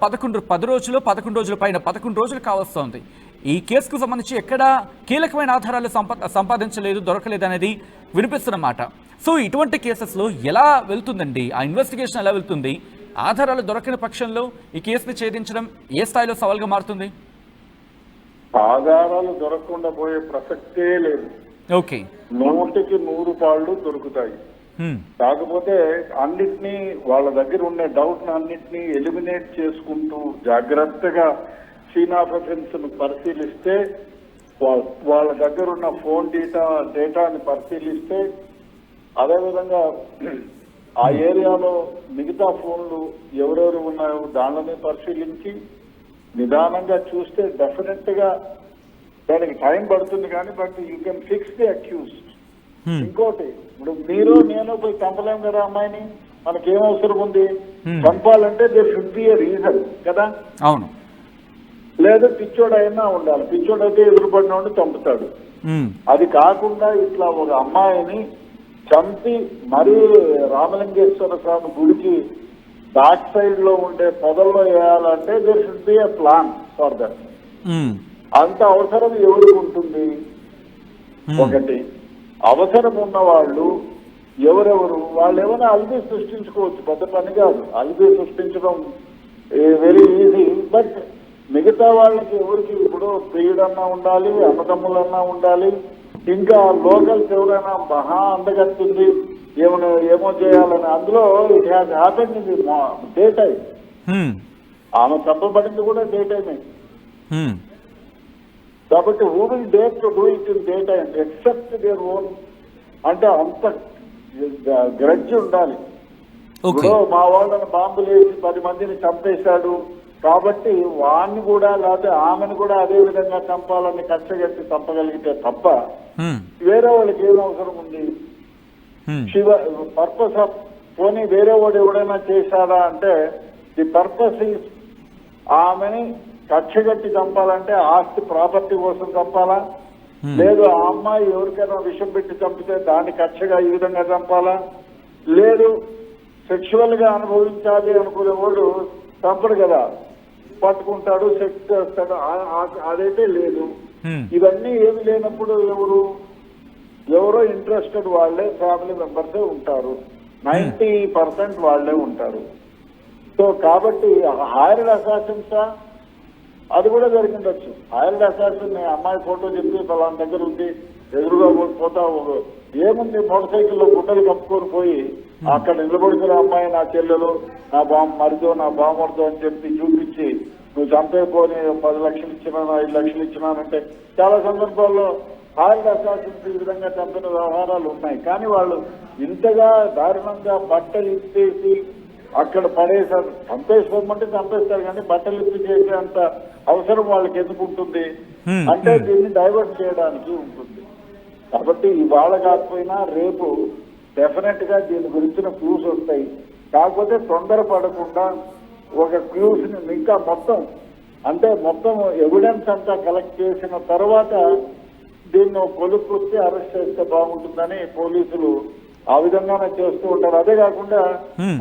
10 రోజులు 11 రోజుల పైన 11 రోజులు కావస్తోంది. ఈ కేసుకు సంబంధించి ఎక్కడ కీలకమైన ఆధారాలు సంపాదించలేదు, దొరకలేదు అనేది వినిపిస్తున్నమాట. సో ఇటువంటి కేసెస్లో ఎలా వెళ్తుందండి ఆ ఇన్వెస్టిగేషన్, ఎలా వెళ్తుంది? ఆధారాలు దొరకని పక్షంలో ఈ కేసుని ఛేదించడం ఏ స్థాయిలో సవాల్గా మారుతుంది? ఆధారాలు దొరకకుండా పోయే ప్రసక్తే లేదు. ఓకే, 100కి 100 పాళ్ళు దొరుకుతాయి. కాకపోతే అన్నిటినీ వాళ్ళ దగ్గర ఉన్న డౌట్ అన్నిటినీ ఎలిమినేట్ చేసుకుంటూ జాగ్రత్తగా సీన్ ఆఫ్ అఫెన్స్ ను పరిశీలిస్తే, వాళ్ళ దగ్గర ఉన్న ఫోన్ డేటాని పరిశీలిస్తే, అదేవిధంగా ఆ ఏరియాలో మిగతా ఫోన్లు ఎవరెవరు ఉన్నాయో దానిని పరిశీలించి నిదానంగా చూస్తే డెఫినెట్ గా దానికి టైం పడుతుంది. కానీ but you can fix the accused. ఇంకోటి, ఇప్పుడు మీరు నేను పోయి చంపలేం కదా అమ్మాయిని, మనకేం అవసరం ఉంది? చంపాలంటే there should be a reason కదా. అవును. లేదు పిచ్చోడు అయినా ఉండాలి. పిచ్చోడు అయితే ఎదురుపడిన వాడిని చంపుతాడు. అది కాకుండా ఇట్లా ఒక అమ్మాయిని చంపి మరీ రామలింగేశ్వర స్వామి గుడికి బ్యాక్ సైడ్ లో ఉండే పొదల్లో వేయాలంటే there should be a plan for that. అంత అవసరం ఎవరికి ఉంటుంది? ఒకటి, అవసరం ఉన్న వాళ్ళు ఎవరెవరు? వాళ్ళు ఏమైనా అల్బీ సృష్టించుకోవచ్చు, పెద్ద పని కాదు. అల్బీ సృష్టించడం వెరీ ఈజీ. బట్ మిగతా వాళ్ళకి ఎవరికి, ఇప్పుడు ప్రియుడన్నా ఉండాలి, అన్నదమ్ములన్నా ఉండాలి, ఇంకా లోకల్స్ ఎవరైనా మహా అందగత్తుంది ఏమో చేయాలని. అందులో it has happened in the day time. ఆమె చంపబడింది కూడా డే టైమే. కాబట్టి who will dare to do it in day time except their own, అంటే అంత గ్రడ్జ్ ఉండాలి. ఇప్పుడు మా వాళ్ళని బాంబులు వేసి 10 మందిని చంపేశాడు కాబట్టి వాడిని కూడా లేకపోతే ఆమెను కూడా అదే విధంగా చంపాలని కక్షగట్టి చంపగలిగితే తప్ప వేరే వాళ్ళకి ఏం అవసరం ఉంది? పర్పస్ ఆఫ్ పోనీ వేరే వాడు ఎవడైనా చేశాడా అంటే ది పర్పస్ ఈజ్ ఆమెని కక్షగట్టి చంపాలంటే ఆస్తి ప్రాపర్టీ కోసం చంపాలా? లేదు ఆ అమ్మాయి ఎవరికైనా విషం పెట్టి చంపితే దాన్ని కక్షగా ఈ విధంగా చంపాలా? లేదు సెక్షువల్ గా అనుభవించాలి అనుకునేవాడు చంపడు కదా, పట్టుకుంటాడు, సెక్స్ చేస్తాడు, అదైతే లేదు. ఇవన్నీ ఏమి లేనప్పుడు ఎవరో ఇంట్రెస్టెడ్ వాళ్లే ఫ్యామిలీ మెంబర్సే ఉంటారు. 90% వాళ్లే ఉంటారు. సో కాబట్టి హైర్డ్ అసాసిన్సా అది కూడా జరిగిండొచ్చు. హైర్డ్ అసాసిన్ అమ్మాయి ఫోటో చెప్పి పలానా దగ్గర ఉంది ఎదురుగా పోతా ఏముంది, మోటార్ సైకిల్లో గుడ్డలు కప్పుకొని పోయి అక్కడ నిలబడుతున్న అమ్మాయి నా చెల్లెలు, నా మరిదో, నా బామర్దో అని చెప్పి చూపించి నువ్వు చంపేపోని 10 లక్షలు ఇచ్చినాను, 5 లక్షలు ఇచ్చినానంటే చాలా సందర్భాల్లో హైర్డ్ అసాసిన్స్ ఈ విధంగా చంపిన వ్యవహారాలు ఉన్నాయి. కానీ వాళ్ళు ఇంతగా దారుణంగా బట్టలు ఇప్పేసి అక్కడ పడేసారు. చంపేసుకోమంటే చంపేస్తారు, కానీ బట్టలు ఇప్పి చేసే అంత అవసరం వాళ్ళకి ఎందుకు ఉంటుంది అంటే దీన్ని డైవర్ట్ చేయడానికి ఉంటుంది. కాబట్టి ఇవాళ కాకపోయినా రేపు డెఫినెట్ గా దీని గురించిన క్లూస్ వస్తాయి. కాకపోతే తొందరపడకుండా ఒక క్లూస్ ని ఇంకా మొత్తం ఎవిడెన్స్ అంతా కలెక్ట్ చేసిన తర్వాత దీన్ని కొలుపుకొచ్చి అరెస్ట్ చేస్తే బాగుంటుందని పోలీసులు ఆ విధంగానే చేస్తూ ఉంటారు. అదే కాకుండా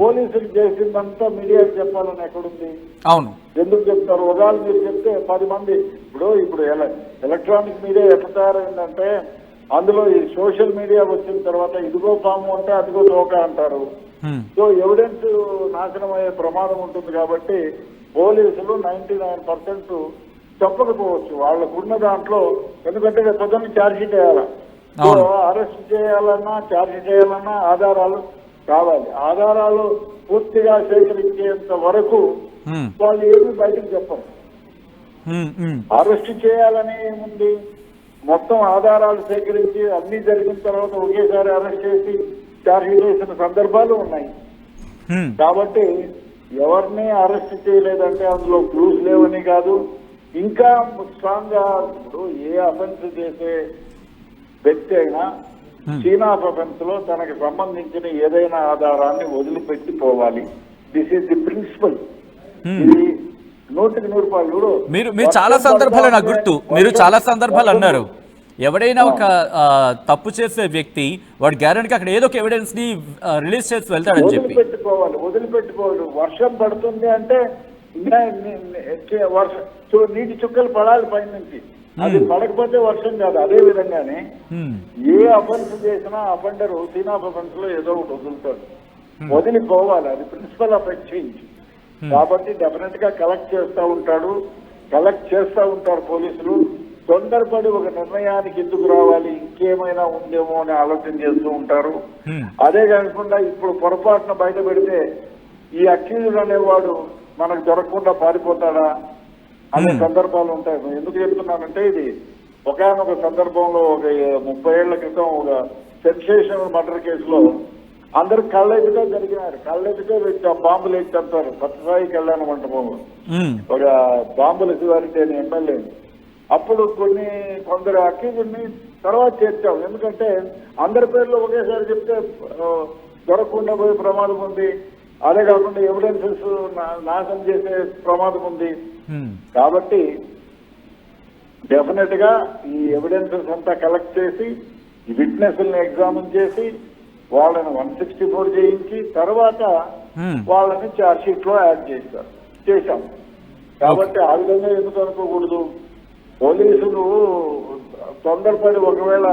పోలీసులు చేసిందంతా మీడియాకి చెప్పాలని ఎక్కడుంది? అవును, ఎందుకు చెప్తారు? ఒకవేళ మీరు చెప్తే 10 మంది ఇప్పుడు ఎలక్ట్రానిక్ మీడియా ఎట్లా తయారైందంటే అందులో ఈ సోషల్ మీడియా వచ్చిన తర్వాత ఇదిగో పాము అంటే అదిగో తోక అంటారు. సో ఎవిడెన్స్ నాశనం అయ్యే ప్రమాదం ఉంటుంది. కాబట్టి పోలీసులు 99% చెప్పకపోవచ్చు వాళ్ళకున్న దాంట్లో. ఎందుకంటే పొద్దున్న ఛార్జ్షీట్ వేయాలా, అరెస్ట్ చేయాలన్నా ఛార్జ్ చేయాలన్నా ఆధారాలు కావాలి. ఆధారాలు పూర్తిగా సేకరించేంత వరకు వాళ్ళు ఏమీ బయటకు చెప్పరు. అరెస్ట్ చేయాలని ఏముంది, మొత్తం ఆధారాలు సేకరించి అన్ని జరిగిన తర్వాత ఒకేసారి అరెస్ట్ చేసి ఛార్జ్ చేసిన సందర్భాలు ఉన్నాయి. కాబట్టి ఎవరిని అరెస్ట్ చేయలేదంటే అందులో క్లూస్ లేవని కాదు. ఇంకా స్ట్రాంగ్ గా ఇప్పుడు ఏ అఫెన్స్ చేసే వ్యక్తి అయినా సీన్ ఆఫ్ అఫెన్స్ లో తనకు సంబంధించిన ఏదైనా ఆధారాన్ని వదిలిపెట్టి పోవాలి. This is the principle. ఇది 100% మీరు చాలా సందర్భాలు నాకు గుర్తు, మీరు చాలా సందర్భాలు అన్నారు ఎవడైనా ఒక తప్పు చేసే వ్యక్తి వాడు గ్యారెంటీగా అక్కడ ఏదో ఒక ఎవిడెన్స్ ని రిలీజ్ చేసి వెళ్తాడని చెప్పి వదిలిపెట్టుకోవాలి. వర్షం పడుతుంది అంటే నీటి చుక్కలు పడాలి పైన నుంచి, అది పడకపోతే వర్షం కాదు. అదే విధంగానే ఏ అఫెన్స్ చేసినా అఫెండర్ సీన్ ఆఫ్ అఫెన్స్ లో ఏదో ఒకటి వదులుతాడు, వదిలిపోవాలి. అది ప్రిన్సిపల్ ఆఫ్ ఎక్స్చేంజ్. కాబట్టి డెఫినెట్ గా కలెక్ట్ చేస్తా ఉంటారు పోలీసులు. తొందరపడి ఒక నిర్ణయానికి ఎందుకు రావాలి, ఇంకేమైనా ఉందేమో అని ఆలోచన చేస్తూ ఉంటారు. అదే కాకుండా ఇప్పుడు పొరపాటున బయట పెడితే ఈ అక్యూజ్డ్ అనేవాడు మనకు దొరకకుండా పారిపోతాడా అనే సందర్భాలు ఉంటాయి. ఎందుకు చెప్తున్నానంటే ఇది ఒకనొక సందర్భంలో ఒక 30 ఏళ్ల క్రితం ఒక సెన్సేషనల్ మర్డర్ కేసులో అందరు కళ్ళెదుటే జరిగినారు. కళ్ళెదుటే బాంబులు వేసి చంపారు సత్యసాయి కళ్యాణ మంటపంలో ఒక బాంబుల శివారెడ్డి అని ఎమ్మెల్యే. అప్పుడు కొందరు అక్యూజ్డ్ని తర్వాత చేర్చాం. ఎందుకంటే అందరి పేర్లు ఒకేసారి చెప్తే దొరకకుండా పోయే ప్రమాదం ఉంది. అదే కాకుండా ఎవిడెన్సెస్ నాశనం చేసే ప్రమాదం ఉంది. కాబట్టి డెఫినెట్ గా ఈ ఎవిడెన్సెస్ అంతా కలెక్ట్ చేసి విట్నెస్ని ఎగ్జామిన్ చేసి వాళ్ళని 164 చేయించి తర్వాత వాళ్ళని ఛార్జ్ షీట్ లో యాడ్ చేశాం. కాబట్టి ఆ విధంగా ఎందుకు అనుకోకూడదు. పోలీసులు తొందరపడి ఒకవేళ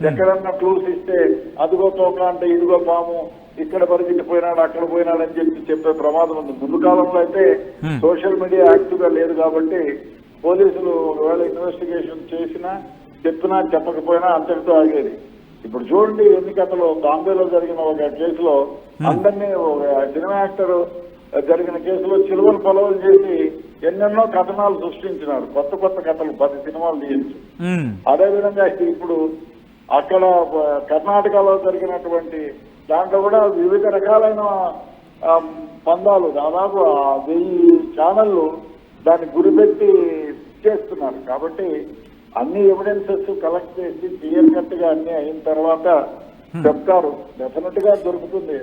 ఎక్కడన్నా క్లూస్ ఇస్తే అదిగో తోక అంటే ఇదిగో పాము, ఇక్కడ పరిగెత్తిపోయినాడు అక్కడ పోయినాడు అని చెప్పే ప్రమాదం ఉంది. ముందు కాలంలో అయితే సోషల్ మీడియా యాక్టివ్ గా లేదు కాబట్టి పోలీసులు ఒకవేళ ఇన్వెస్టిగేషన్ చేసినా చెప్పినా చెప్పకపోయినా అంతటితో ఆగేది. ఇప్పుడు చూడండి ఎన్ని కథలు. బాంబేలో జరిగిన ఒక కేసులో అందరినీ సినిమా యాక్టర్ జరిగిన కేసులో చిలువలు పొలవలు చేసి ఎన్నెన్నో కథనాలు సృష్టించినారు. కొత్త కొత్త కథలు 10 సినిమాలు తీయచ్చు. అదేవిధంగా ఇప్పుడు అక్కడ కర్ణాటకలో జరిగినటువంటి దాంట్లో కూడా వివిధ రకాలైన పందాలు దాదాపు 1000 ఛానళ్లు దాన్ని గురిపెట్టి చేస్తున్నారు. కాబట్టి అన్ని ఎవిడెన్సెస్ కలెక్ట్ చేసి క్లియర్ కట్ గా అన్ని అయిన తర్వాత చెప్తారు. డెఫినెట్ గా దొరుకుతుంది.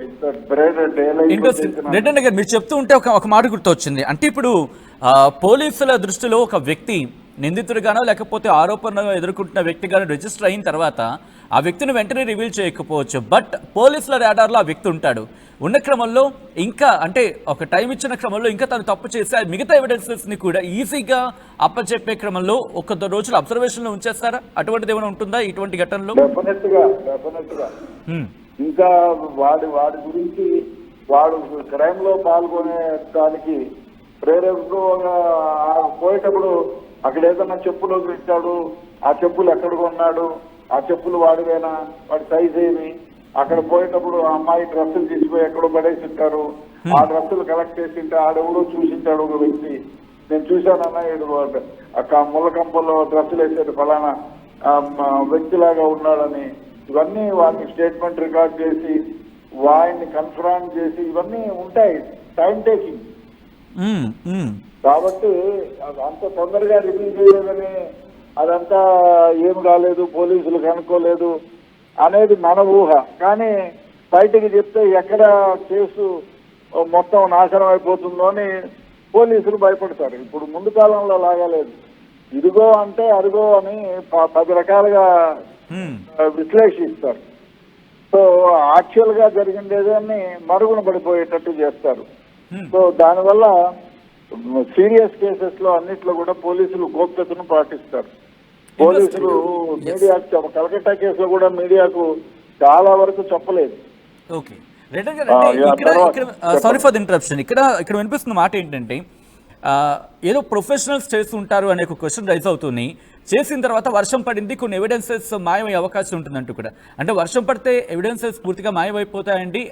రెడ్డి గారు మీరు చెప్తూ ఉంటే ఒక మాట గుర్తొచ్చింది. అంటే ఇప్పుడు పోలీసుల దృష్టిలో ఒక వ్యక్తి నిందితుడిగానో లేకపోతే ఆరోపణలు ఎదుర్కొంటున్న వ్యక్తిగానో రిజిస్టర్ అయిన తర్వాత ఆ వ్యక్తిని వెంటనే రివీల్ చేయకపోవచ్చు. బట్ పోలీసుల రాడార్లో ఆ వ్యక్తి ఉంటాడు. ఉన్న క్రమంలో ఇంకా అంటే ఒక టైం ఇచ్చిన క్రమంలో ఇంకా తను తప్పు చేసి మిగతా ఎవిడెన్సెస్ ని కూడా ఈజీగా అప్పచెప్పే క్రమంలో 1 రోజులు అబ్జర్వేషన్ లో ఉంచేస్తారా? అటువంటిది ఏమైనా ఉంటుందా ఇటువంటి ఘటనలో? డెఫినెట్ గా ఇంకా వాడి గురించి వాడు క్రైమ్ లో పాల్గొనే దానికి ప్రేరేపకుగా పోయేటప్పుడు అక్కడ ఏదన్నా చెప్పులు పెట్టాడు, ఆ చెప్పులు ఎక్కడ కొన్నాడు, ఆ చెప్పులు వాడివేనా, వాడి సైజ్ ఏమి, అక్కడ పోయేటప్పుడు ఆ అమ్మాయి డ్రెస్సులు తీసిపోయి ఎక్కడో పడేసింటారు. ఆ డ్రెస్సులు కలెక్ట్ చేసింటే ఆడెవడో చూసింటాడు ఒక వ్యక్తి. నేను చూశానన్నా ఇది ముళ్ళకంపల్లో డ్రెస్సులు వేసేది ఫలానా వ్యక్తిలాగా ఉన్నాడని. ఇవన్నీ వాడిని స్టేట్మెంట్ రికార్డ్ చేసి వాడిని కన్ఫర్మ్ చేసి ఇవన్నీ ఉంటాయి. Time taking. కాబట్టి అంత తొందరగా రివీల్ చేయలేదని అదంతా ఏం కాలేదు, పోలీసులు కనుక్కోలేదు అనేది మన ఊహ. కానీ బయటకు చెప్తే ఎక్కడ కేసు మొత్తం నాశనం అయిపోతుందో అని పోలీసులు భయపడతారు. ఇప్పుడు ముందు కాలంలో లాగాలేదు. ఇదిగో అంటే అదిగో అని 10 రకాలుగా విశ్లేషిస్తారు. సో యాక్చువల్ గా జరిగిందేదాన్ని మరుగున పడిపోయేటట్టు చేస్తారు. సో దానివల్ల సీరియస్ కేసెస్ లో అన్నిట్లో కూడా పోలీసులు గోప్యతను పాటిస్తారు. పోలీసులు మీడియా కలకత్తా కేసులో కూడా మీడియాకు చాలా వరకు చెప్పలేదు. Okay sorry for the interruption. ఇక్కడ వినిపిస్తున్న మాట ఏంటంటే ఏదో ప్రొఫెషనల్స్ చేస్తుంటారు అనే ఒక క్వశ్చన్ రైజ్ అవుతుంది. చేసిన తర్వాత వర్షం పడింది, కొన్ని ఎవిడెన్సెస్ మాయమయ్యే అవకాశం ఉంటుందంటూ కూడా. అంటే వర్షం పడితే ఎవిడెన్సెస్ పూర్తిగా మాయమైపోతాయండి,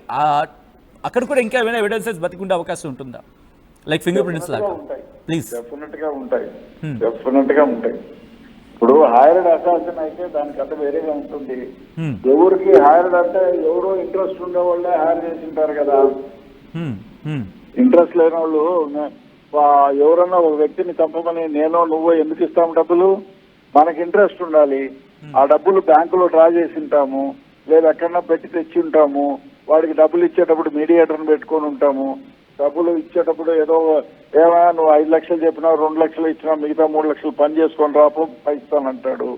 అక్కడ కూడా ఇంకా ఏమైనా ఎవిడెన్సెస్ బతికుండే అవకాశం ఉంటుందా? లైక్ ఫింగర్ ప్రింట్స్ లాగా. ప్లీజ్. డెఫినెట్ గా ఉంటాయి. ఇప్పుడు హైర్డ్ అసాసిన్ అయితే దాని కథ వేరేగా ఉంటుంది. ఎవరికి హైర్డ్ అంటే ఎవరో ఇంట్రెస్ట్ ఉండే వాళ్ళే హైర్ చేసింటారు కదా. ఇంట్రెస్ట్ లేని వాళ్ళు ఎవరన్నా ఒక వ్యక్తిని చంపమని నేనో నువ్వో ఎందుకు ఇస్తాం డబ్బులు? మనకి ఇంట్రెస్ట్ ఉండాలి. ఆ డబ్బులు బ్యాంకులో డ్రా చేసి ఉంటాము, లేదా ఎక్కడన్నా పెట్టి తెచ్చి ఉంటాము. వాడికి డబ్బులు ఇచ్చేటప్పుడు మీడియేటర్ని పెట్టుకొని ఉంటాము. డబ్బులు ఇచ్చేటప్పుడు ఏదో ఏమైనా నువ్వు 5 లక్షలు చెప్పినా 2 లక్షలు ఇచ్చినా మిగతా 3 లక్షలు పని చేసుకొని రాపో ఇస్తానంటాడు.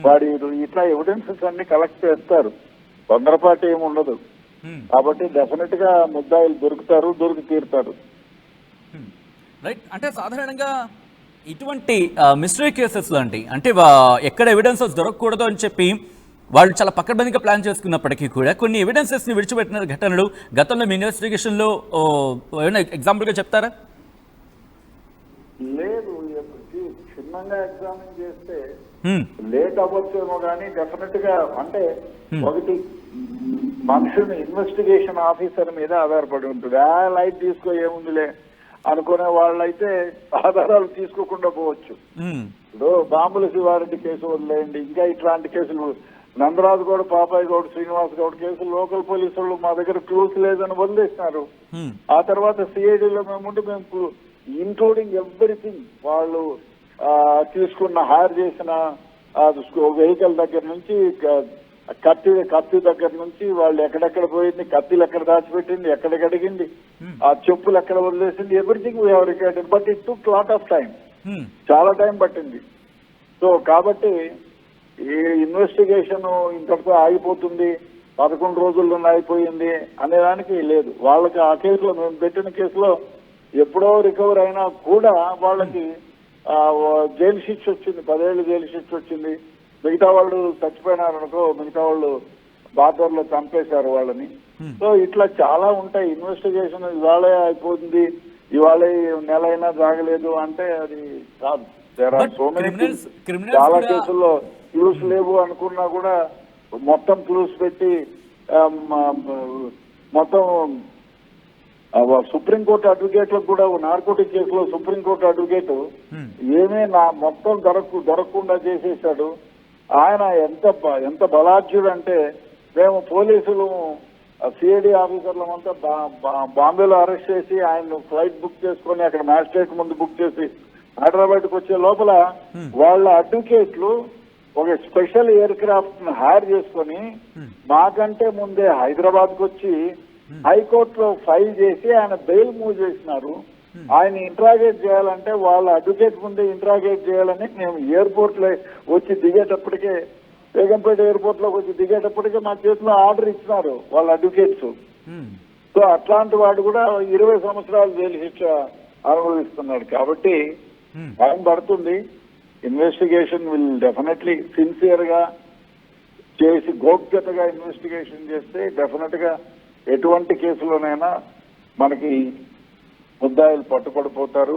వాడి ఇట్లా ఎవిడెన్సెస్ అన్ని కలెక్ట్ చేస్తారు. తొందరపాటు ఏమి ఉండదు. కాబట్టి డెఫినెట్ గా ముద్దాయిలు దొరికి తీరుతారు. రైట్. అంటే సాధారణంగా ఇటువంటి మిస్టరీ కేసెస్లో అండి, అంటే ఎక్కడ ఎవిడెన్సెస్ దొరకకూడదు అని చెప్పి వాళ్ళు చాలా పకడ్బందీగా ప్లాన్ చేసుకున్నప్పటికీ కూడా కొన్ని ఎవిడెన్సెస్ని విడిచిపెట్టిన ఘటనలు గతంలో మీ ఇన్వెస్టిగేషన్లో ఏమైనా ఎగ్జాంపుల్గా చెప్తారా? లేదు, క్షుణ్ణంగా ఎగ్జామిన్ చేస్తే లేట్ అవ్వచ్చేమో కానీ డెఫినెట్ గా అంటే ఒకటి మనుషుని ఇన్వెస్టిగేషన్ ఆఫీసర్ మీద ఆధారపడి ఉంటుంది. లైట్ తీసుకో ఏముందిలే అనుకునే వాళ్ళైతే ఆధారాలు తీసుకోకుండా పోవచ్చు. ఇప్పుడు బాంబుల శివారెడ్డి కేసు వదిలేయండి, ఇంకా ఇట్లాంటి కేసులు నందరాజు గౌడ్, పాపాయి గౌడ్, శ్రీనివాస్ గౌడ్ కేసులు లోకల్ పోలీసులు మా దగ్గర క్లూస్ లేదని వదిలేసినారు. ఆ తర్వాత సిఐడిలో మేము ఇంక్లూడింగ్ ఎవ్రీథింగ్ వాళ్ళు తీసుకున్న హైర్ చేసిన వెహికల్ దగ్గర నుంచి కత్తి దగ్గర నుంచి వాళ్ళు ఎక్కడెక్కడ పోయింది, కత్తిలు ఎక్కడ దాచిపెట్టింది, ఎక్కడ కడిగింది, ఆ చెప్పులు ఎక్కడ వదిలేసింది, everything we have recorded. But it took lot of time, చాలా టైం పట్టింది. సో కాబట్టి ఈ ఇన్వెస్టిగేషన్ ఇంతటితో ఆగిపోతుంది, 11 రోజుల్లోనే అయిపోయింది అనేదానికి లేదు. వాళ్ళకి ఆ కేసులో మేము పెట్టిన కేసులో ఎప్పుడో రికవర్ అయినా కూడా వాళ్ళకి జైలు శిక్ష వచ్చింది, 10 ఏళ్ళు జైలు శిక్ష వచ్చింది. మిగతా వాళ్ళు చచ్చిపోయినారనుకో, మిగతా వాళ్ళు బార్డర్లో చంపేశారు వాళ్ళని. సో ఇట్లా చాలా ఉంటాయి. ఇన్వెస్టిగేషన్ ఇవాళే అయిపోతుంది, ఇవాళే నెల అయినా జాగలేదు అంటే అది కాదు. సో మెనీ చాలా కేసుల్లో క్లూస్ లేవు అనుకున్నా కూడా మొత్తం క్లూస్ పెట్టి మొత్తం సుప్రీంకోర్టు అడ్వకేట్లకు కూడా నార్కోటిక్ కేసులో సుప్రీంకోర్టు అడ్వకేట్ ఏమీ మొత్తం దొరకకుండా చేసేసాడు. ఆయన ఎంత బలాఢ్యుడు అంటే మేము పోలీసులు సిఐడి ఆఫీసర్లమంతా బాంబేలో అరెస్ట్ చేసి ఆయన ఫ్లైట్ బుక్ చేసుకొని అక్కడ మ్యాజిస్ట్రేట్ ముందు బుక్ చేసి హైదరాబాద్కి వచ్చే లోపల వాళ్ళ అడ్వకేట్లు ఒక స్పెషల్ ఎయిర్ క్రాఫ్ట్ ను హైర్ చేసుకొని మాకంటే ముందే హైదరాబాద్కి వచ్చి హైకోర్టులో ఫైల్ చేసి ఆయన బెయిల్ మూవ్ చేసినారు. ఆయన ఇంట్రాగేట్ చేయాలంటే వాళ్ళ అడ్వకేట్ ముందే ఇంట్రాగేట్ చేయాలని మేము ఎయిర్పోర్ట్ లో వచ్చి దిగేటప్పటికే, బేగంపేట ఎయిర్పోర్ట్ లోకి వచ్చి దిగేటప్పటికే మా చేతిలో ఆర్డర్ ఇచ్చినారు వాళ్ళ అడ్వకేట్స్. సో అట్లాంటి వాడు కూడా 20 సంవత్సరాలు జైలు శిక్ష అనుభవిస్తున్నాడు. కాబట్టి టైం పడుతుంది. ఇన్వెస్టిగేషన్ విల్ డెఫినెట్లీ సిన్సియర్ గా చేసి గోప్యతగా ఇన్వెస్టిగేషన్ చేస్తే డెఫినెట్ గా ఎటువంటి కేసులోనైనా మనకి ముద్దాయిలు పట్టుబడిపోతారు,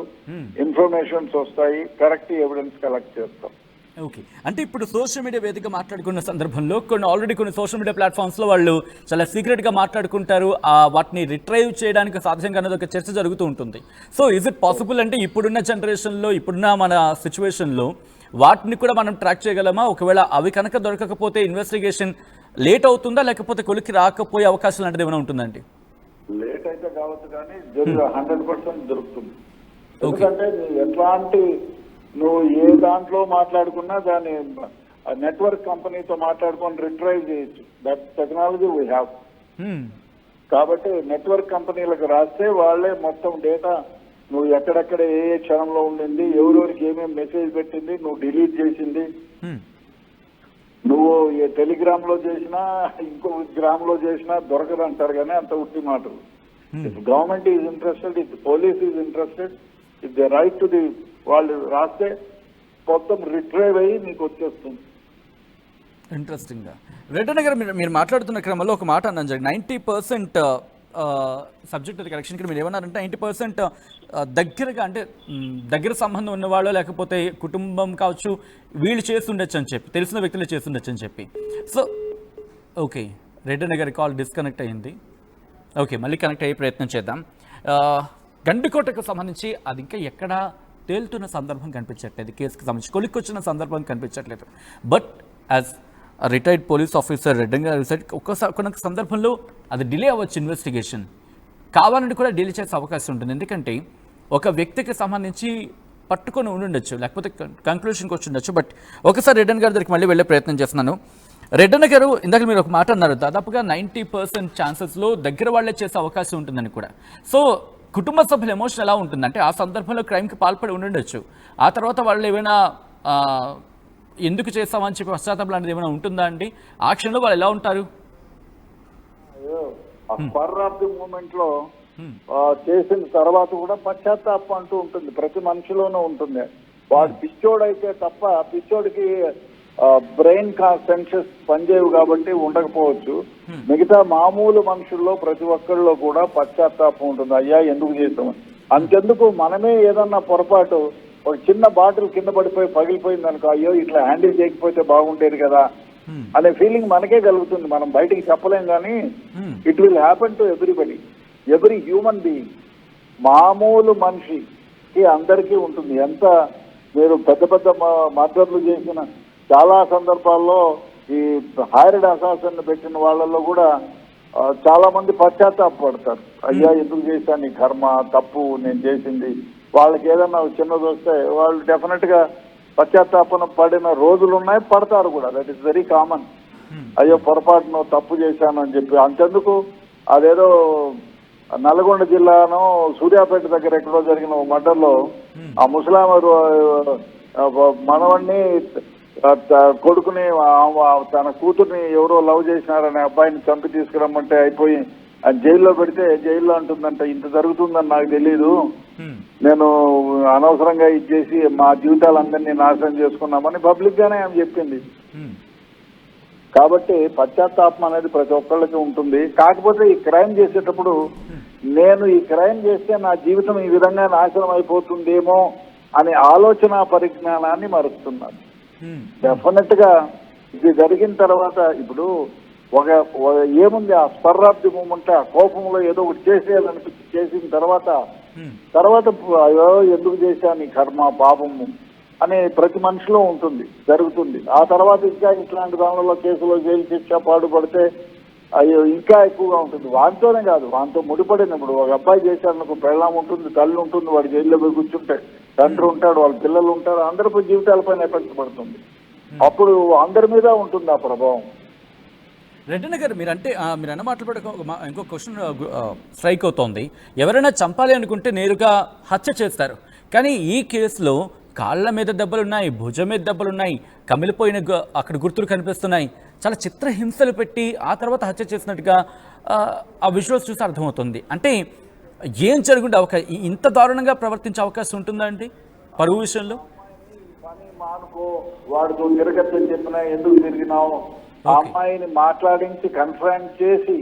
ఇన్ఫర్మేషన్స్ వస్తాయి, కరెక్ట్ ఎవిడెన్స్ కలెక్ట్ చేస్తాం. ఓకే. అంటే ఇప్పుడు సోషల్ మీడియా వేదిక మాట్లాడుకున్న సందర్భంలో ఆల్రెడీ కొన్ని సోషల్ మీడియా ప్లాట్ఫామ్స్లో వాళ్ళు చాలా సీక్రెట్గా మాట్లాడుకుంటారు, వాటిని రిట్రైవ్ చేయడానికి సాధ్యంగా అనేది ఒక చర్చ జరుగుతూ ఉంటుంది. సో ఈజ్ ఇట్ పాసిబుల్ అంటే ఇప్పుడున్న జనరేషన్లో, ఇప్పుడున్న మన సిచ్యువేషన్లో వాటిని కూడా మనం ట్రాక్ చేయగలమా? ఒకవేళ అవి కనుక దొరకకపోతే ఇన్వెస్టిగేషన్ లేట్ అవుతుందా, లేకపోతే కొలికి రాకపోయే అవకాశం లాంటిది ఏమైనా ఉంటుందండి? లేట్ అయితే కావచ్చు కానీ 100% దొరుకుతుంది. ఎందుకంటే ఎట్లాంటి నువ్వు ఏ దాంట్లో మాట్లాడుకున్నా దాన్ని నెట్వర్క్ కంపెనీతో మాట్లాడుకొని రిట్రైవ్ చేయొచ్చు. That technology we have. కాబట్టి నెట్వర్క్ కంపెనీలకు రాస్తే వాళ్ళే మొత్తం డేటా నువ్వు ఎక్కడెక్కడ ఏ క్షణంలో ఉండింది, ఎవరెవరికి ఏమేమి మెసేజ్ పెట్టింది, నువ్వు డిలీట్ చేసింది, నువ్వు ఏ టెలిగ్రామ్ లో చేసినా ఇంకో గ్రామ్ లో చేసినా దొరకదు అంటారు కానీ అంత ఉట్టి మాటలు. If government is interested, if police is interested, if the right to the వాళ్ళు రాస్తే మొత్తం రిట్రైవ్ అయ్యి మీకు వచ్చేస్తుంది. ఇంట్రెస్టింగ్ గా రెడ్డి గారు మీరు మాట్లాడుతున్న క్రమంలో ఒక మాట అన్నాను, 90% సబ్జెక్ట్ కరెక్షన్. ఇక్కడ మీరు ఏమన్నారంటే 90% దగ్గరగా అంటే దగ్గర సంబంధం ఉన్నవాళ్ళు లేకపోతే కుటుంబం కావచ్చు వీళ్ళు చేస్తుండొచ్చు అని చెప్పి, తెలిసిన వ్యక్తులు చేస్తుండొచ్చు అని చెప్పి. సో ఓకే, రెడ్డి గారి కాల్ డిస్కనెక్ట్ అయ్యింది. ఓకే, మళ్ళీ కనెక్ట్ అయ్యే ప్రయత్నం చేద్దాం. గండికోటకు సంబంధించి అది ఇంకా ఎక్కడ తేలుతున్న సందర్భం కనిపించట్లేదు, కేసుకి సంబంధించి కొలిక్కొచ్చిన సందర్భం కనిపించట్లేదు. But as retired police officer Reddy గారు కొన్ని సందర్భంలో అది డిలే అవ్వచ్చు, ఇన్వెస్టిగేషన్ కావాలని కూడా డిలే చేసే అవకాశం ఉంటుంది. ఎందుకంటే ఒక వ్యక్తికి సంబంధించి పట్టుకొని ఉండుండొచ్చు, లేకపోతే కంక్లూషన్కి వచ్చి ఉండొచ్చు. బట్ ఒకసారి రెడ్డి గారి దగ్గరికి మళ్ళీ వెళ్ళే ప్రయత్నం చేస్తున్నాను. రెడ్డి గారు, ఇందాక మీరు ఒక మాట అన్నారు, దాదాపుగా 90% ఛాన్సెస్లో దగ్గర వాళ్ళే చేసే అవకాశం ఉంటుందని కూడా. సో కుటుంబ సభ్యుల ఎమోషన్ ఎలా ఉంటుందంటే ఆ సందర్భంలో క్రైమ్కి పాల్పడి ఉండుండొచ్చు, ఆ తర్వాత వాళ్ళు ఏమైనా ఎందుకు చేస్తామని చెప్పి పశ్చాత్తాపం లాంటిది ఏమైనా ఉంటుందా అండి? ఆ క్షణంలో వాళ్ళు ఎలా ఉంటారు? స్పర్ ఆఫ్ ది మూమెంట్ లో చేసిన తర్వాత కూడా పశ్చాత్తాపం అంటూ ఉంటుంది, ప్రతి మనిషిలోనూ ఉంటుంది. వాడు పిచ్చోడైతే తప్ప, పిచ్చోడికి బ్రెయిన్ కాన్సెన్షస్ పనిచేయవు కాబట్టి ఉండకపోవచ్చు. మిగతా మామూలు మనుషుల్లో ప్రతి ఒక్కరిలో కూడా పశ్చాత్తాపం ఉంటుంది, అయ్యా ఎందుకు చేసామని. అంతెందుకు మనమే ఏదన్నా పొరపాటు, ఒక చిన్న బాటిల్ కింద పడిపోయి పగిలిపోయింది అనుకో, అయ్యో ఇట్లా హ్యాండిల్ చేయకపోతే బాగుండేది కదా అనే ఫీలింగ్ మనకే కలుగుతుంది. మనం బయటికి చెప్పలేం కానీ it will happen to everybody, every human being. మామూలు మనిషికి అందరికీ ఉంటుంది. ఎంత మీరు పెద్ద పెద్ద మర్డర్లు చేసిన చాలా సందర్భాల్లో ఈ హైర్డ్ అసాసిన్ పెట్టిన వాళ్ళల్లో కూడా చాలా మంది పశ్చాత్తాపడతారు, అయ్యా ఎందుకు చేశాను ఈ కర్మ, తప్పు నేను చేసింది. వాళ్ళకి ఏదన్నా చిన్నది వస్తే వాళ్ళు డెఫినెట్ గా పశ్చాత్తాపన పడిన రోజులు ఉన్నాయి, పడతారు కూడా. That is very common. అయ్యో పొరపాటును తప్పు చేశాను అని చెప్పి. అంతెందుకు అదేదో నల్గొండ జిల్లాను సూర్యాపేట దగ్గర ఎక్కడో జరిగిన మర్డర్లో ఆ ముసలామ మనవణ్ణి కొడుకుని తన కూతుర్ని ఎవరో లవ్ చేసినారనే అబ్బాయిని చంపి తీసుకురమ్మంటే అయిపోయి జైల్లో పెడితే జైల్లో అంటుందంట, ఇంత జరుగుతుందని నాకు తెలీదు, నేను అనవసరంగా ఇది చేసి మా జీవితాలందరినీ నాశనం చేసుకున్నామని పబ్లిక్ గానే ఆమె చెప్పింది. కాబట్టి పశ్చాత్తాపం అనేది ప్రతి ఒక్కళ్ళకి ఉంటుంది. కాకపోతే ఈ క్రైమ్ చేసేటప్పుడు నేను ఈ క్రైమ్ చేస్తే నా జీవితం ఈ విధంగా నాశనం అయిపోతుందేమో అనే ఆలోచన పరిజ్ఞానాన్ని మరుస్తున్నారు. డెఫినెట్ గా ఇది జరిగిన తర్వాత ఇప్పుడు ఒక ఏముంది, ఆ స్పర్ ఆఫ్ ది మూమెంట్, ఆ కోపంలో ఏదో ఒకటి చేసేయాలనిపించి చేసిన తర్వాత అయ్యో ఎందుకు చేశాను ఈ కర్మ పాపము అనే ప్రతి మనిషిలో ఉంటుంది, జరుగుతుంది. ఆ తర్వాత ఇంకా ఇట్లాంటి దానిలో కేసులో జైలు శిక్ష పాడుపడితే అయ్యో ఇంకా ఎక్కువగా ఉంటుంది. వానితోనే కాదు, వానితో ముడిపడినప్పుడు ఒక అబ్బాయి చేశాడు, పెళ్ళాం ఉంటుంది, తల్లి ఉంటుంది, వాడు జైల్లో పోయి కూర్చుంటే తండ్రి ఉంటాడు, వాళ్ళ పిల్లలు ఉంటారు, అందరిపై జీవితాలపైన ఎఫెక్ట్ పడుతుంది. అప్పుడు అందరి మీద ఉంటుంది ఆ ప్రభావం. రెడ్డన్న గారు, మీరు అన్న మాట్లాడే ఇంకో క్వశ్చన్ స్ట్రైక్ అవుతోంది. ఎవరైనా చంపాలి అనుకుంటే నేరుగా హత్య చేస్తారు, కానీ ఈ కేసులో కాళ్ళ మీద దెబ్బలున్నాయి, భుజం మీద దెబ్బలున్నాయి, కమిలిపోయిన అక్కడ గుర్తులు కనిపిస్తున్నాయి, చాలా చిత్రహింసలు పెట్టి ఆ తర్వాత హత్య చేసినట్టుగా ఆ విజువల్స్ చూసి అర్థమవుతుంది. అంటే ఏం జరుగుండే అవకాశం, ఇంత దారుణంగా ప్రవర్తించే అవకాశం ఉంటుందా అండి పరువు విషయంలో? పని మానుకో, వాడితో తిరగచ్చని చెప్పినా ఎందుకు తిరిగినావు, ఆ అమ్మాయిని మాట్లాడించి కన్ఫరెన్స్ చేసి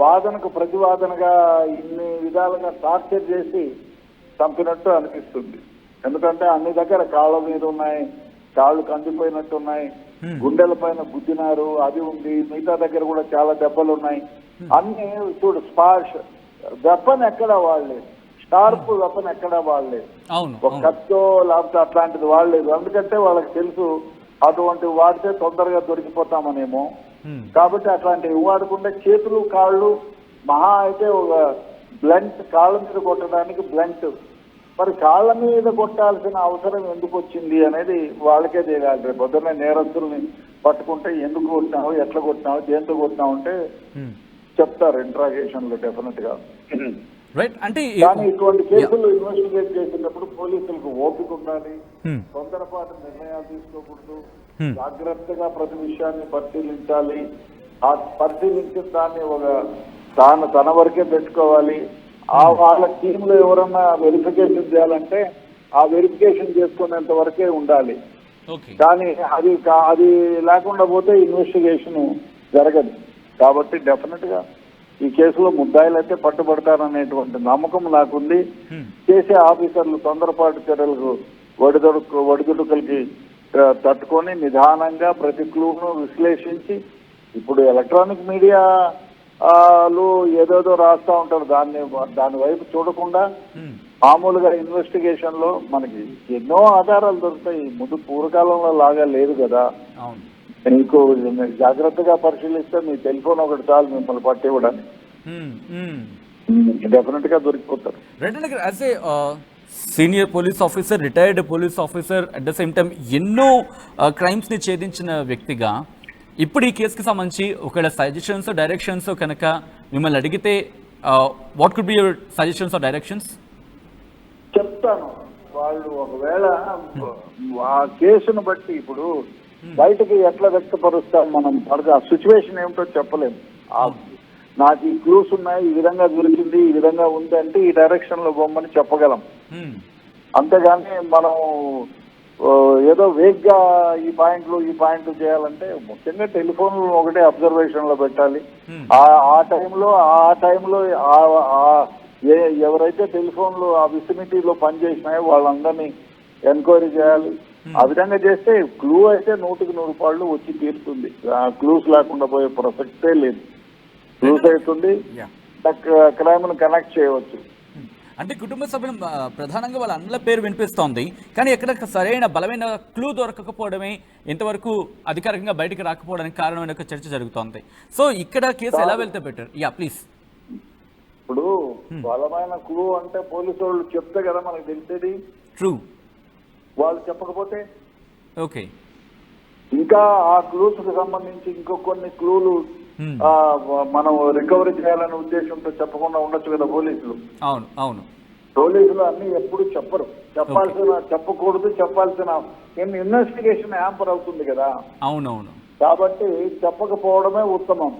వాదనకు ప్రతివాదనగా ఇన్ని విధాలుగా టార్చర్ చేసి చంపినట్టు అనిపిస్తుంది. ఎందుకంటే అన్ని దగ్గర కాళ్ళ మీద ఉన్నాయి, కాళ్ళు కందిపోయినట్టున్నాయి, గుండెల పైన గుద్దినారు, అది ఉంది, మిగతా దగ్గర కూడా చాలా దెబ్బలు ఉన్నాయి. అన్ని చూడు, స్పాష్ వెపన్ ఎక్కడా వాడలేదు, షార్ప్ వెపన్ ఎక్కడా వాడలేదు, ఒక కత్తో లేకపోతే అట్లాంటిది వాడలేదు. ఎందుకంటే వాళ్ళకి తెలుసు అటువంటి వాడితే తొందరగా దొరికిపోతామనేమో. కాబట్టి అట్లాంటివి వాడకుండా చేతులు కాళ్ళు మహా అయితే ఒక బ్లంట్, కాళ్ళ మీద కొట్టడానికి బ్లంట్. మరి కాళ్ళ మీద కొట్టాల్సిన అవసరం ఎందుకు వచ్చింది అనేది వాళ్ళకే తెలియాలి. రేపు పొద్దున్నే నేరస్తుల్ని పట్టుకుంటే ఎందుకు కొట్టినావు, ఎట్లా కొట్టినావు, దేంతో కొట్టినావు అంటే చెప్తారు ఇంట్రాగేషన్ లో డెఫినెట్ గా. కానీ ఇటువంటి కేసులు ఇన్వెస్టిగేట్ చేసినప్పుడు పోలీసులకు ఓపిక ఉండాలి, తొందరపాటు నిర్ణయాలు తీసుకోకూడదు, జాగ్రత్తగా ప్రతి విషయాన్ని పరిశీలించాలి. ఆ పరిశీలించిన దాన్ని తన వరకే పెట్టుకోవాలి. వాళ్ళ టీంలో ఎవరన్నా వెరిఫికేషన్ చేయాలంటే ఆ వెరిఫికేషన్ చేసుకునేంత వరకే ఉండాలి. కానీ అది లేకుండా పోతే ఇన్వెస్టిగేషన్ జరగదు. కాబట్టి డెఫినెట్ గా ఈ కేసులో ముద్దాయిలు అయితే పట్టుబడతారనేటువంటి నమ్మకం నాకుంది. చేసే ఆఫీసర్లు తొందరపాటు చర్యలకు ఒడిదుడుకులకి తట్టుకొని నిదానంగా ప్రతి క్లూను విశ్లేషించి, ఇప్పుడు ఎలక్ట్రానిక్ మీడియాలు ఏదేదో రాస్తా ఉంటారు, దాని వైపు చూడకుండా మామూలుగా ఇన్వెస్టిగేషన్ లో మనకి ఎన్నో ఆధారాలు దొరుకుతాయి. ముందు పూర్వకాలంలో లాగా లేదు కదా. మీకు జాగ్రత్తగా పరిశీలిస్తే మీ టెలిఫోన్ ఒకటి చాలు మిమ్మల్ని పట్టివ్వడానికి, డెఫినెట్ గా దొరికిపోతారు. Senior police officer, retired police officer, at the same time ఎన్నో క్రైమ్స్ని ఛేదించిన వ్యక్తిగా ఇప్పుడు ఈ కేసుకి సంబంధించి ఒకవేళ సజెషన్స్, డైరెక్షన్స్ కనుక మిమ్మల్ని అడిగితే what could be your suggestions or directions? చెప్తాను. వాళ్ళు ఒకవేళ ఆ కేసును బట్టి ఇప్పుడు బయటకి ఎట్లా వ్యక్తపరుస్తాం మనం, ఆ సిచ్యువేషన్ ఏమిటో చెప్పలేము. నాకు ఈ క్లూస్ ఉన్నాయి, ఈ విధంగా దొరికింది, ఈ విధంగా ఉంది అంటే ఈ డైరెక్షన్ లో బొమ్మని చెప్పగలం. అంతేగాని మనం ఏదో వేగ్ గా ఈ పాయింట్లు చేయాలంటే ముఖ్యంగా టెలిఫోన్ ఒకటే అబ్జర్వేషన్ లో పెట్టాలి. ఆ టైంలో ఎవరైతే టెలిఫోన్లు ఆ విసినిటీలో పనిచేసినాయో వాళ్ళందరినీ ఎంక్వైరీ చేయాలి. ఆ విధంగా చేస్తే క్లూ అయితే 100% వచ్చి తీరుతుంది. క్లూస్ లేకుండా పోయే ప్రసక్తే లేదు. క్లూస్ అవుతుంది, క్రైమ్ ను కనెక్ట్ చేయవచ్చు. అంటే కుటుంబ సభ్యులు ప్రధానంగా వాళ్ళ అన్నల పేరు వినిపిస్తోంది, కానీ ఎక్కడ సరైన బలమైన క్లూ దొరకకపోవడమే ఇంతవరకు అధికారికంగా బయటకు రాకపోవడానికి కారణమైన ఒక చర్చ జరుగుతోంది. సో ఇక్కడ కేసు ఎలా వెళ్తే బెటర్? ప్లీజ్. ఇప్పుడు బలమైన క్లూ అంటే పోలీసు వాళ్ళు చెప్తే కదా మనకు తెలిసేది. ట్రూ. వాళ్ళు చెప్పకపోతే ఓకే, ఇంకా ఆ క్లూస్ కు సంబంధించి ఇంకో కొన్ని క్లూలు మనం రికవరీ చేయాలనే ఉద్దేశంతో చెప్పకుండా ఉండొచ్చు కదా పోలీసులు. అవును అవును, పోలీసులు అన్ని ఎప్పుడు చెప్పరు. చెప్పకూడదు, చెప్పాల్సిన ఇన్వెస్టిగేషన్ యాంపర్ అవుతుంది కదా. అవునవును, కాబట్టి చెప్పకపోవడమే ఉత్తమం.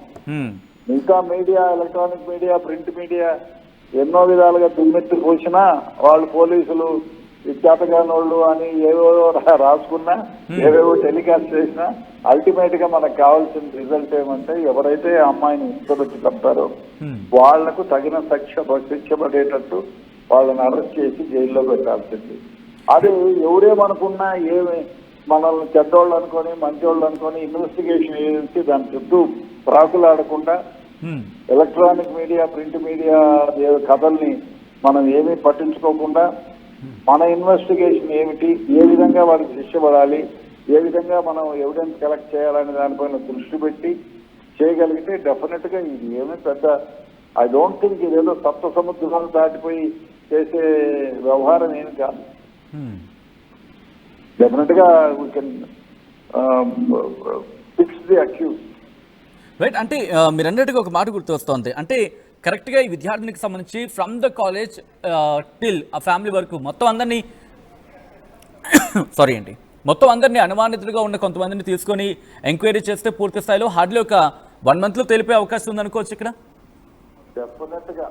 మిగతా media, electronic media, print media ఎన్నో విధాలుగా దుమ్మెత్తి పోసినా వాళ్ళు పోలీసులు విఖ్యాతగాని వాళ్ళు అని ఏవేవో రాసుకున్నా, ఏవేవో టెలికాస్ట్ చేసినా అల్టిమేట్ గా మనకు కావాల్సిన రిజల్ట్ ఏమంటే ఎవరైతే అమ్మాయిని ఇంటబెట్టి చంపారో వాళ్లకు తగిన శిక్ష పడేటట్టు వాళ్ళని అరెస్ట్ చేసి జైల్లో పెట్టాల్సింది. అది ఎవరేమనుకున్నా ఏమి మనల్ని చెడ్డోళ్ళు అనుకొని మంచోళ్ళు అనుకొని ఇన్వెస్టిగేషన్ ఏజెన్సీ దాని చుట్టూ ప్రాకులాడకుండా ఎలక్ట్రానిక్ మీడియా, ప్రింట్ మీడియా కథల్ని మనం ఏమీ పట్టించుకోకుండా మన ఇన్వెస్టిగేషన్ ఏమిటి, ఏ విధంగా వాళ్ళకి శిక్ష పడాలి, ఏ విధంగా మనం ఎవిడెన్స్ కలెక్ట్ చేయాలనే దానిపైన దృష్టి పెట్టి చేయగలిగితే డెఫినెట్ గా ఇది ఏమీ పెద్ద ఐ డోంట్ థింక్ ఇదేదో సప్త సముద్రాలు దాటిపోయి చేసే వ్యవహారం ఏమి కాదు. డెఫినెట్ గా we can fix the accuse. Right. అంటే మీరు అన్నట్టుగా ఒక మాట గుర్తొస్తోంది, అంటే కరెక్ట్గా ఈ విద్యార్థినికి సంబంధించి ఫ్రమ్ ద కాలేజ్ టిల్ ఆ ఫ్యామిలీ వరకు మొత్తం అందరినీ మొత్తం అందరినీ అనుమానితులుగా ఉన్న కొంతమందిని తీసుకొని ఎంక్వైరీ చేస్తే పూర్తి స్థాయిలో హార్డ్లీ ఒక 1 month లో తెలిపే అవకాశం ఉంది అనుకోవచ్చు ఇక్కడ. డెఫినెట్గా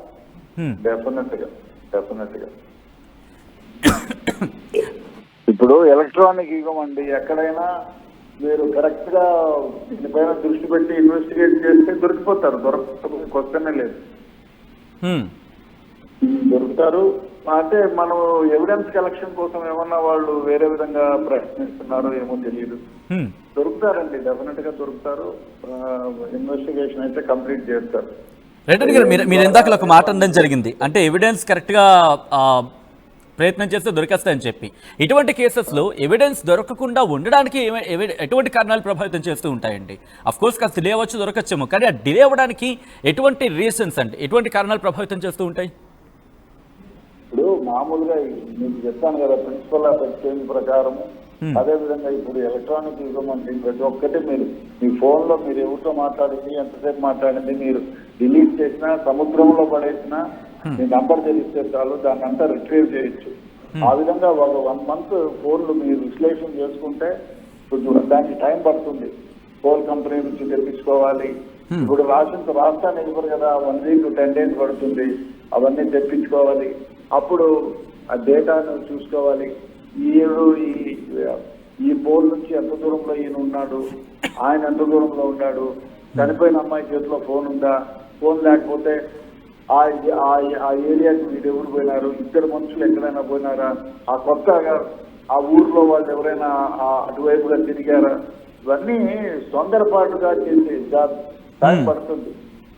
ఇప్పుడు ఎలక్ట్రానిక్ యుగం అండి. ఎక్కడైనా మీరు కరెక్ట్ గా దీనిపైన దృష్టి పెట్టి ఇన్వెస్టిగేట్ చేస్తే దొరికిపోతారు. దొరకకపోతే క్వశ్చనే లేదు, దొరుకుతారు. అంటే మనం ఎవిడెన్స్ కలెక్షన్ కోసం ఏమన్నా వాళ్ళు వేరే విధంగా ప్రయత్నిస్తున్నారో ఏమో తెలియదు. దొరుకుతారండి, డెఫినెట్ గా దొరుకుతారు. ఇన్వెస్టిగేషన్ అయితే కంప్లీట్ చేస్తారు. మీరు ఇందాక ఒక మాట అనడం జరిగింది, అంటే ఎవిడెన్స్ కరెక్ట్గా ప్రయత్నం చేస్తే దొరికేస్తాయని చెప్పి. ఇటువంటి కేసెస్లో ఎవిడెన్స్ దొరకకుండా ఉండడానికి ఎటువంటి కారణాలు ప్రభావితం చేస్తూ ఉంటాయండి? అఫ్ కోర్స్ కాస్త డిలే అవ్వచ్చు, దొరకచ్చేమో, కానీ ఆ డిలే అవ్వడానికి ఎటువంటి రీజన్స్ అంటే ఎటువంటి కారణాలు ప్రభావితం చేస్తూ ఉంటాయి? ఇప్పుడు మామూలుగా మీకు చెప్తాను కదా, ప్రిన్సిపల్ ఆఫ్ ఎక్స్చేంజ్ ప్రకారం. అదేవిధంగా ఇప్పుడు ఎలక్ట్రానిక్ యుగం అంటే ప్రతి ఒక్కటి మీరు మీ ఫోన్ లో మీరు ఎవరితో మాట్లాడింది, ఎంతసేపు మాట్లాడింది మీరు డిలీట్ చేసినా, సముద్రంలో పడేసినా మీ నంబర్ తెలిస్తే చాలు, దాన్ని అంతా రిట్రీవ్ చేయొచ్చు. ఆ విధంగా ఒక 1 month ఫోన్లు మీరు విశ్లేషణ చేసుకుంటే కొంచెం దానికి టైం పడుతుంది. ఫోన్ కంపెనీ నుంచి తెప్పించుకోవాలి. ఇప్పుడు రాష్ట్రాన్ని ఇవ్వరు కదా, 1 week 10 days పడుతుంది. అవన్నీ తెప్పించుకోవాలి. అప్పుడు ఆ డేటాను చూసుకోవాలి. ఈ పోల్ నుంచి ఎంత దూరంలో ఈయన ఉన్నాడు, ఆయన ఎంత దూరంలో ఉన్నాడు, చనిపోయిన అమ్మాయి చేతిలో ఫోన్ ఉందా, ఫోన్ లేకపోతే ఆ ఏరియాకి వీడు ఎవరు పోయినారు, 2 మనుషులు ఎక్కడైనా పోయినారా, ఆ కొత్తగా ఆ ఊర్లో వాళ్ళు ఎవరైనా అటువైపుగా తిరిగారా, ఇవన్నీ తొందరపాటుగా చేసి టైం పడుతుంది.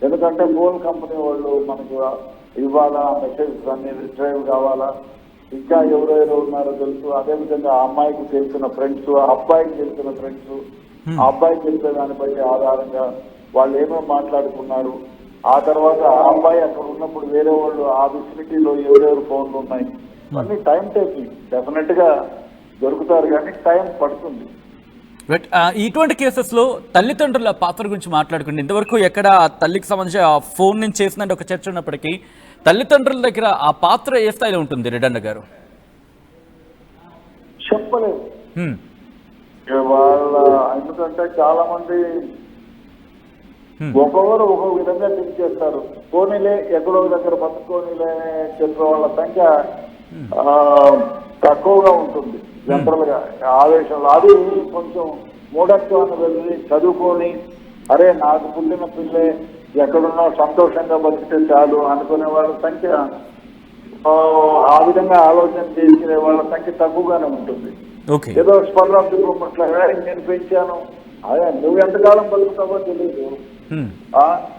ఎందుకంటే ఫోన్ కంపెనీ వాళ్ళు మనకు ఇవ్వాలా, మెసేజ్ అన్ని రిట్రైవ్ కావాలా, ఇంకా ఎవరెవరు ఉన్నారో తెలుసు. అదేవిధంగా ఆ అమ్మాయికి తెలిసిన ఫ్రెండ్స్, ఆ అబ్బాయికి తెలిసిన ఫ్రెండ్స్, ఆ అబ్బాయికి తెలిసే దాన్ని బట్టి ఆధారంగా వాళ్ళు ఏమేమి మాట్లాడుకున్నారు, ఆ తర్వాత ఆ అబ్బాయి అక్కడ ఉన్నప్పుడు వేరే వాళ్ళు ఆ విసినిటీలో ఎవరెవరు ఫోన్లు ఉన్నాయి, అన్ని టైం టేకింగ్. డెఫినెట్ గా దొరుకుతారు కానీ టైం పడుతుంది. ఇటువంటి కేసెస్లో తల్లిదండ్రుల పాత్ర గురించి మాట్లాడుకుంటే ఇంతవరకు ఎక్కడ తల్లికి సంబంధించి ఆ ఫోన్ నుంచి చేసినట్టు ఒక చర్చ ఉన్నప్పటికీ తల్లిదండ్రుల దగ్గర ఆ పాత్ర ఏ స్థాయిలో ఉంటుంది రెడ్డన్న గారు? చెప్పలేదు వాళ్ళ. ఎందుకంటే చాలా మంది ఒక్కొక్కరు ఒక్కొక్క విధంగా థింక్ చేస్తారు. పోనీలే ఎక్కడో దగ్గర బతుకోనీలే చెప్పే వాళ్ళ సంఖ్య తక్కువగా ఉంటుంది జనరల్ గా ఆవేశంలో. అది కొంచెం మూఢత్వాన్ని వెళ్ళి చదువుకొని అరే నాకు పుట్టిన పిల్లే ఎక్కడున్నా సంతోషంగా బతికితే చాలు అనుకునే వాళ్ళ సంఖ్య, ఆ విధంగా ఆలోచన చేసుకునే వాళ్ళ సంఖ్య తక్కువగానే ఉంటుంది. ఏదో స్పర్ ఆఫ్ ది మూమెంట్ లాగా నేను పెంచాను, అదే నువ్వు ఎంతకాలం బతుకుతావో తెలియదు,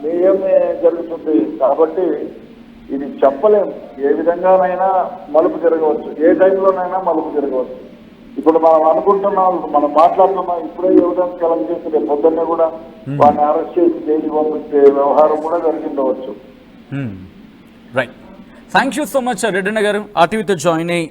నీకేమి జరుగుతుంది. కాబట్టి ఇది చెప్పలేము, ఏ విధంగానైనా మలుపు జరగవచ్చు, ఏ టైంలోనైనా మలుపు జరగవచ్చు. ఇప్పుడు మనం అనుకుంటున్నాం, మనం మాట్లాడుతున్నాం, ఇప్పుడే ఎవిడెన్స్ కలెక్ట్ చేసి రేపు పొద్దున్నే కూడా వాడిని అరెస్ట్ చేసి జైలు పంపించే వ్యవహారం కూడా జరిగిండవచ్చు. Right, thank you so much Reddanna గారు ఆర్టీవీతో జాయిన్ అయ్యి